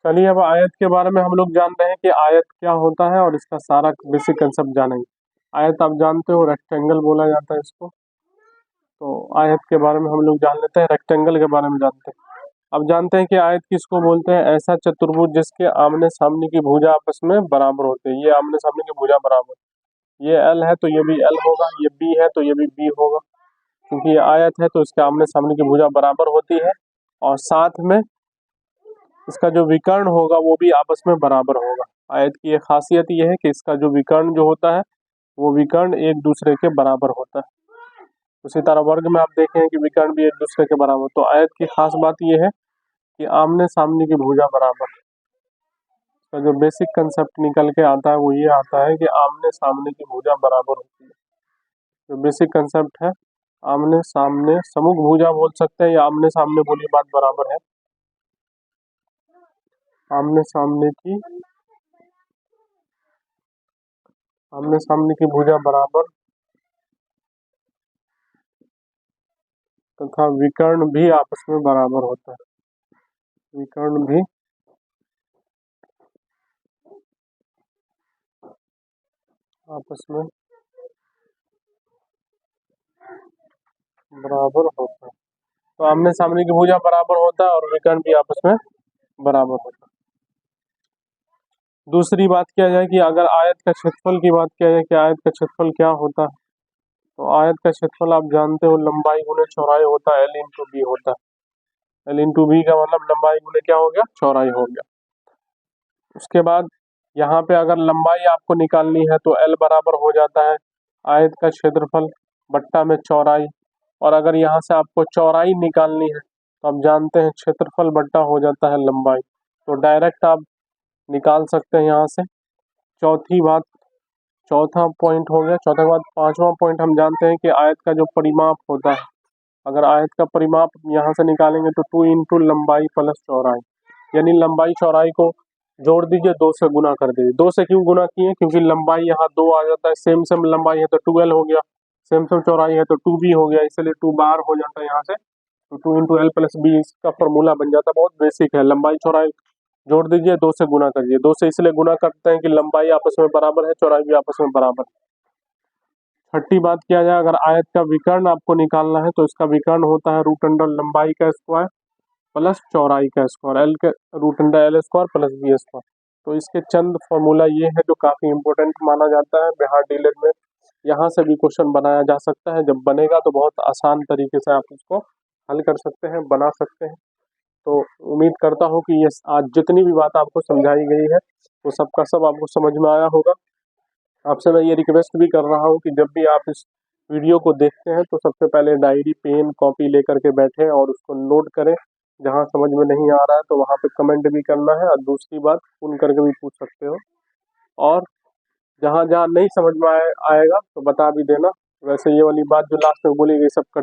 चलिए अब आयत के बारे में हम लोग जान रहे हैं कि आयत क्या होता है और इसका सारा बेसिक कंसेप्ट जानेंगे। आयत आप जानते हो रेक्टेंगल बोला जाता है इसको। तो आयत के बारे में हम लोग जान लेते हैं, रेक्टेंगल के बारे में जानते हैं। अब जानते हैं कि आयत किसको बोलते हैं, ऐसा चतुर्भुज जिसके आमने सामने की भुजा आपस में बराबर होते हैं। ये आमने सामने की भुजा बराबर, ये एल है तो ये भी एल होगा, ये बी है तो ये भी बी होगा। क्योंकि ये आयत है तो इसके आमने सामने की भुजा बराबर होती है और साथ में इसका जो विकर्ण होगा वो भी आपस में बराबर होगा। आयत की एक खासियत ये है कि इसका जो विकर्ण जो होता है वो विकर्ण एक दूसरे के बराबर होता है। उसी तरह वर्ग में आप देखें कि विकर्ण भी एक दूसरे के बराबर। तो आयत की खास बात ये है कि आमने सामने की भुजा बराबर। तो जो बेसिक कंसेप्ट निकल के आता है वो ये आता है कि आमने सामने की भुजा बराबर होती है। जो बेसिक कंसेप्ट है आमने सामने, सम्मुख भुजा बोल सकते हैं या आमने सामने बोली बात बराबर है। आमने सामने की भुजा बराबर तथा विकर्ण भी आपस में बराबर होता है। विकर्ण भी आपस में बराबर होता है। तो आमने सामने की भुजा बराबर होता है और विकर्ण भी आपस में बराबर होता है। दूसरी बात किया जाए कि अगर आयत का क्षेत्रफल की बात किया जाए कि आयत का क्षेत्रफल क्या होता है, तो आयत का क्षेत्रफल आप जानते हो लंबाई गुने चौड़ाई होता है, एल इंटू बी होता है। एल इंटू बी का मतलब लंबाई गुने क्या हो गया, चौड़ाई हो गया। उसके बाद यहाँ पे अगर लंबाई आपको निकालनी है तो एल बराबर हो जाता है आयत का क्षेत्रफल बट्टा में चौड़ाई। और अगर यहाँ से आपको चौड़ाई निकालनी है तो आप जानते हैं क्षेत्रफल बट्टा हो जाता है लंबाई। तो डायरेक्ट आप निकाल सकते हैं यहाँ से। चौथा पॉइंट हो गया। चौथा के बाद पांचवा पॉइंट हम जानते हैं कि आयत का जो परिमाप होता है, अगर आयत का परिमाप यहाँ से निकालेंगे तो 2 इंटू लंबाई प्लस चौड़ाई, यानी लंबाई चौड़ाई को जोड़ दीजिए, 2 से गुना कर दीजिए। 2 से क्यों गुना किए, क्योंकि लंबाई यहाँ 2 आ जाता है, सेम सेम लंबाई है तो 12 हो गया, सेम सेम चौड़ाई है तो 2b हो गया, इसलिए 2 बार हो जाता है यहाँ से। तो 2 इंटू एल प्लस बी इसका फॉर्मूला बन जाता है। बहुत बेसिक है। लंबाई चौड़ाई जोड़ दीजिए, 2 से गुना करिए। 2 से इसलिए गुना करते हैं कि लंबाई आपस में बराबर है, चौड़ाई भी आपस में बराबर है। छठी बात किया जाए, अगर आयत का विकर्ण आपको निकालना है तो इसका विकर्ण होता है रूट अंडर लंबाई का स्क्वायर प्लस चौड़ाई का स्क्वायर, एल के root under L square plus B square. तो इसके चंद फॉर्मूला ये है जो काफ़ी इंपॉर्टेंट माना जाता है बिहार डीलर में। यहाँ से भी क्वेश्चन बनाया जा सकता है, जब बनेगा तो बहुत आसान तरीके से आप उसको हल कर सकते हैं, बना सकते हैं। तो उम्मीद करता हूँ कि ये आज जितनी भी बात आपको समझाई गई है वो सबका सब आपको समझ में आया होगा। आपसे मैं ये रिक्वेस्ट भी कर रहा हूँ कि जब भी आप इस वीडियो को देखते हैं तो सबसे पहले डायरी पेन कॉपी लेकर के बैठें और उसको नोट करें। जहाँ समझ में नहीं आ रहा है तो वहाँ पे कमेंट भी करना है, और दूसरी बात फोन करके भी पूछ सकते हो। और जहाँ जहाँ नहीं समझ में आएगा तो बता भी देना। वैसे ये वाली बात जो लास्ट में बोली ये सब कर